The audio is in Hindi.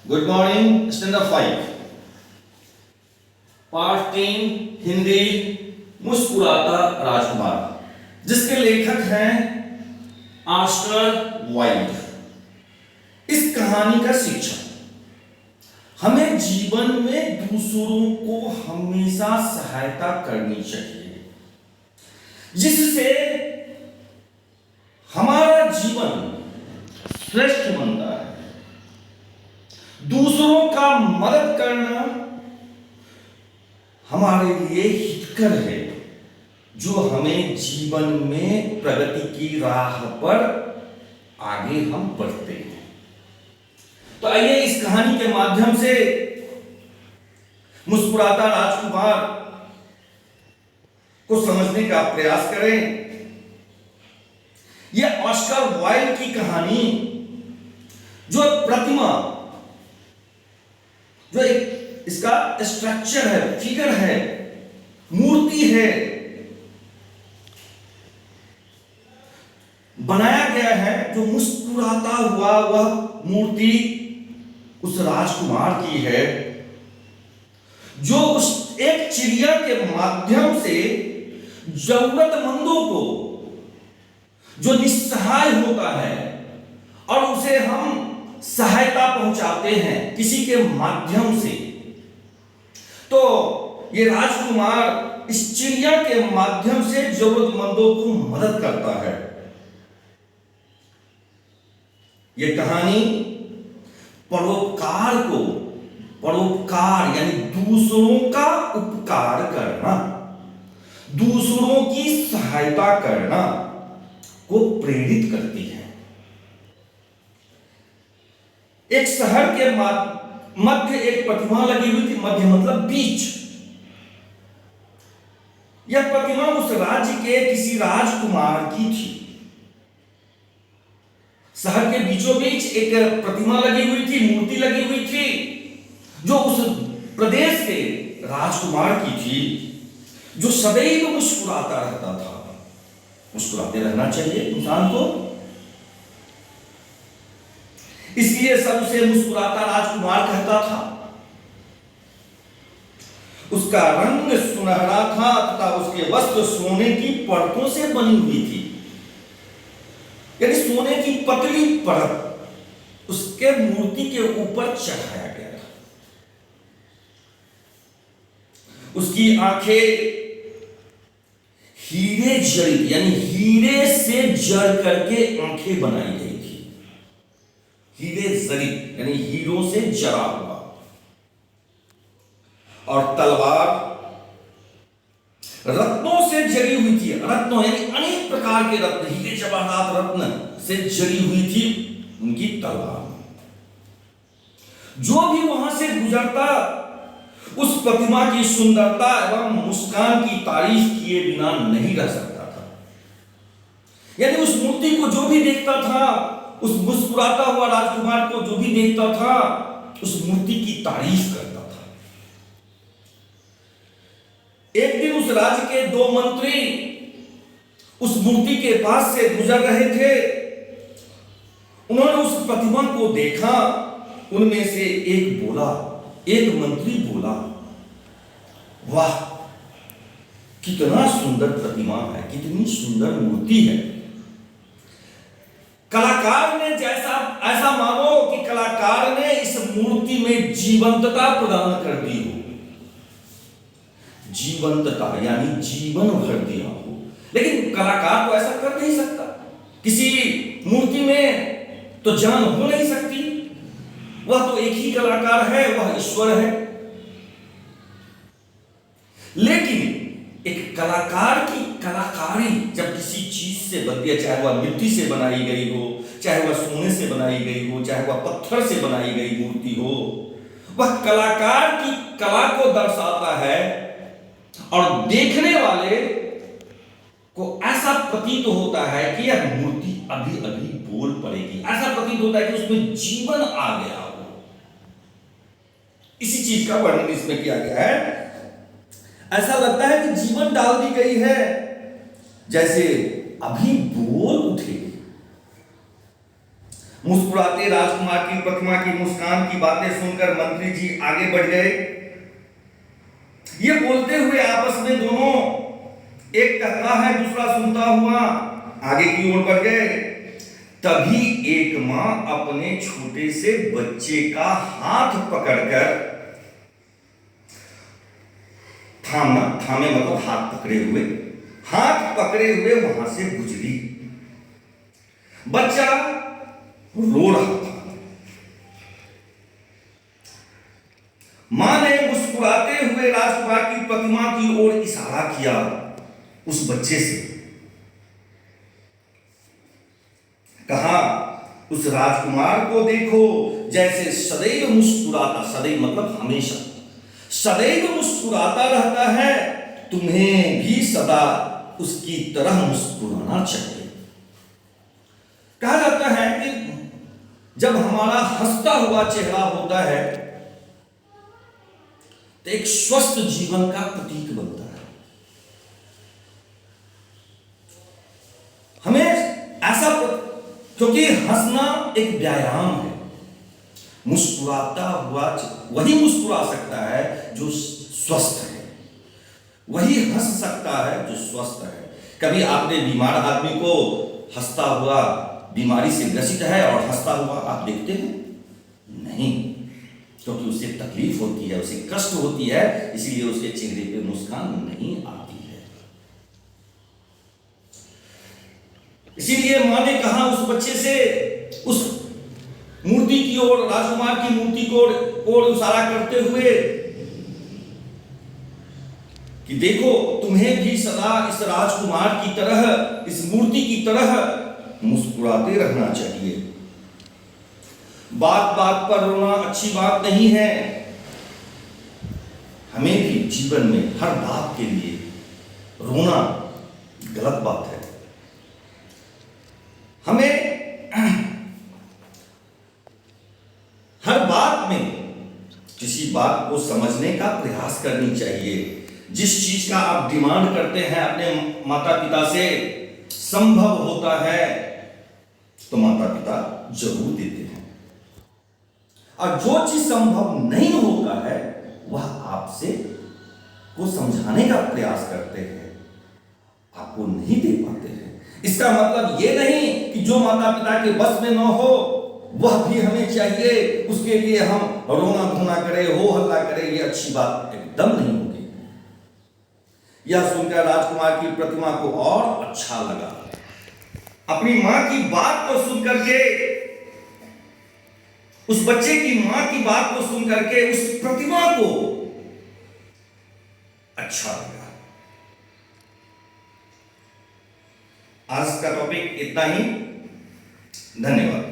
Good morning standard 5 part 3 Hindi मुस्कुराता राजकुमार, जिसके लेखक हैं ऑस्कर वाइल्ड। इस कहानी का शिक्षण हमें जीवन में दूसरों को हमेशा सहायता करनी चाहिए, जिससे हमारा जीवन श्रेष्ठ बनता है। दूसरों का मदद करना हमारे लिए हितकर है, जो हमें जीवन में प्रगति की राह पर आगे हम बढ़ते हैं। तो आइए इस कहानी के माध्यम से मुस्कुराता राजकुमार को समझने का प्रयास करें। यह ऑस्कर वाइल्ड की कहानी, जो प्रतिमा, जो एक इसका स्ट्रक्चर है, फिगर है, मूर्ति है, बनाया गया है, जो मुस्कुराता हुआ वह मूर्ति उस राजकुमार की है, जो उस एक चिड़िया के माध्यम से जरूरतमंदों को, जो निस्सहाय होता है और उसे हम सहायता पहुंचाते हैं किसी के माध्यम से, तो ये राजकुमार इस चिड़िया के माध्यम से जरूरतमंदों को मदद करता है। ये कहानी परोपकार यानी दूसरों का उपकार करना, दूसरों की सहायता करना को प्रेरित करती है। एक शहर के मध्य एक प्रतिमा लगी हुई थी। मध्य मतलब बीच। यह प्रतिमा उस राज्य के किसी राजकुमार की थी। शहर के बीचों बीच एक प्रतिमा लगी हुई थी, मूर्ति लगी हुई थी, जो उस प्रदेश के राजकुमार की थी, जो सदैव मुस्कुराता रहता था। मुस्कुराते रहना चाहिए इंसान को, इसलिए सब उसे मुस्कुराता राजकुमार कहता था। उसका रंग सुनहरा था तथा उसके वस्त्र सोने की परतों से बनी हुई थी, यानी सोने की पतली परत उसके मूर्ति के ऊपर चढ़ाया गया था। उसकी आंखें हीरे जड़ी, यानी हीरे से जड़ करके आंखें बनाई गई थी। हीरे जड़ी यानी हीरों से जड़ा हुआ। और तलवार रत्नों से जड़ी हुई थी। रत्नों यानी अनेक प्रकार के रत्न, हीरे जवाहरात रत्न से जड़ी हुई थी उनकी तलवार। जो भी वहां से गुजरता उस प्रतिमा की सुंदरता एवं मुस्कान की तारीफ किए बिना नहीं रह सकता था। यानी उस मूर्ति को जो भी देखता था, उस मुस्कुराता हुआ राजकुमार को जो भी देखता था, उस मूर्ति की तारीफ करता था। एक दिन उस राज्य के दो मंत्री उस मूर्ति के पास से गुजर रहे थे। उन्होंने उस प्रतिमा को देखा। उनमें से एक मंत्री बोला, वाह, कितना सुंदर प्रतिमा है, कितनी सुंदर मूर्ति है। कलाकार ने ऐसा मानो कि कलाकार ने इस मूर्ति में जीवंतता प्रदान कर दी हो। जीवंतता यानी जीवन भर दिया हो। लेकिन कलाकार तो ऐसा कर नहीं सकता। किसी मूर्ति में तो जान हो नहीं सकती। वह तो एक ही कलाकार है, वह ईश्वर है। लेकिन एक कलाकार की कलाकारी जब किसी चीज से बनती है, चाहे वह मिट्टी से बनाई गई हो, चाहे वह सोने से बनाई गई हो, चाहे वह पत्थर से बनाई गई मूर्ति हो, वह कलाकार की कला को दर्शाता है। और देखने वाले को ऐसा प्रतीत होता है कि यह मूर्ति अभी अभी बोल पड़ेगी। ऐसा प्रतीत होता है कि उसमें जीवन आ गया हो। इसी चीज का वर्णन इसमें किया गया है। ऐसा लगता है कि जीवन डाल दी गई है, जैसे अभी बोल उठेगी। मुस्कुराते राजकुमार की प्रतिमा की मुस्कान की बातें सुनकर मंत्री जी आगे बढ़ गए। ये बोलते हुए आपस में दोनों, एक कहता है दूसरा सुनता हुआ, आगे की ओर बढ़ गए। तभी एक मां अपने छोटे से बच्चे का हाथ पकड़कर, थामे मतलब हाथ पकड़े हुए वहां से गुजरी। बच्चा रो रहा था। मां ने मुस्कुराते हुए राजकुमार की प्रतिमा की ओर इशारा किया उस बच्चे से, कहा, उस राजकुमार को देखो जैसे सदैव मुस्कुराता, सदैव मतलब हमेशा, सदैव मुस्कुराता रहता है, तुम्हें भी सदा उसकी तरह मुस्कुराना चाहिए। कहा जाता है कि जब हमारा हंसता हुआ चेहरा होता है तो एक स्वस्थ जीवन का प्रतीक बनता है। हमें ऐसा, क्योंकि हंसना एक व्यायाम है। मुस्कुराता हुआ वही मुस्कुरा सकता है जो स्वस्थ है, वही हंस सकता है जो स्वस्थ है। कभी आपने बीमार आदमी को हंसता हुआ, बीमारी से ग्रसित है और हंसता हुआ आप देखते हैं? नहीं, क्योंकि उसे तकलीफ होती है, उसे कष्ट होती है, इसीलिए उसके चेहरे पे मुस्कान नहीं आती है। इसीलिए मां ने कहा उस बच्चे से, उस मूर्ति की ओर, राजकुमार की मूर्ति को ओर इशारा करते हुए, कि देखो तुम्हें भी सदा इस राजकुमार की तरह, इस मूर्ति की तरह मुस्कुराते रहना चाहिए। बात बात पर रोना अच्छी बात नहीं है। हमें भी जीवन में हर बात के लिए रोना गलत बात है। हमें हर बात में किसी बात को समझने का प्रयास करनी चाहिए। जिस चीज का आप डिमांड करते हैं अपने माता पिता से, संभव होता है तो माता पिता जरूर देते हैं, और जो चीज संभव नहीं होता है वह आपसे को समझाने का प्रयास करते हैं, आपको नहीं दे पाते हैं। इसका मतलब ये नहीं कि जो माता पिता के बस में न हो वह भी हमें चाहिए, उसके लिए हम रोना धोना करें, हो हल्ला करें, ये अच्छी बात एकदम नहीं होगी। यह सुनकर राजकुमार की प्रतिमा को और अच्छा लगा। अपनी मां की बात को सुनकर के, उस बच्चे की मां की बात को सुनकर के उस प्रतिमा को अच्छा लगा। आज का टॉपिक इतना ही। धन्यवाद।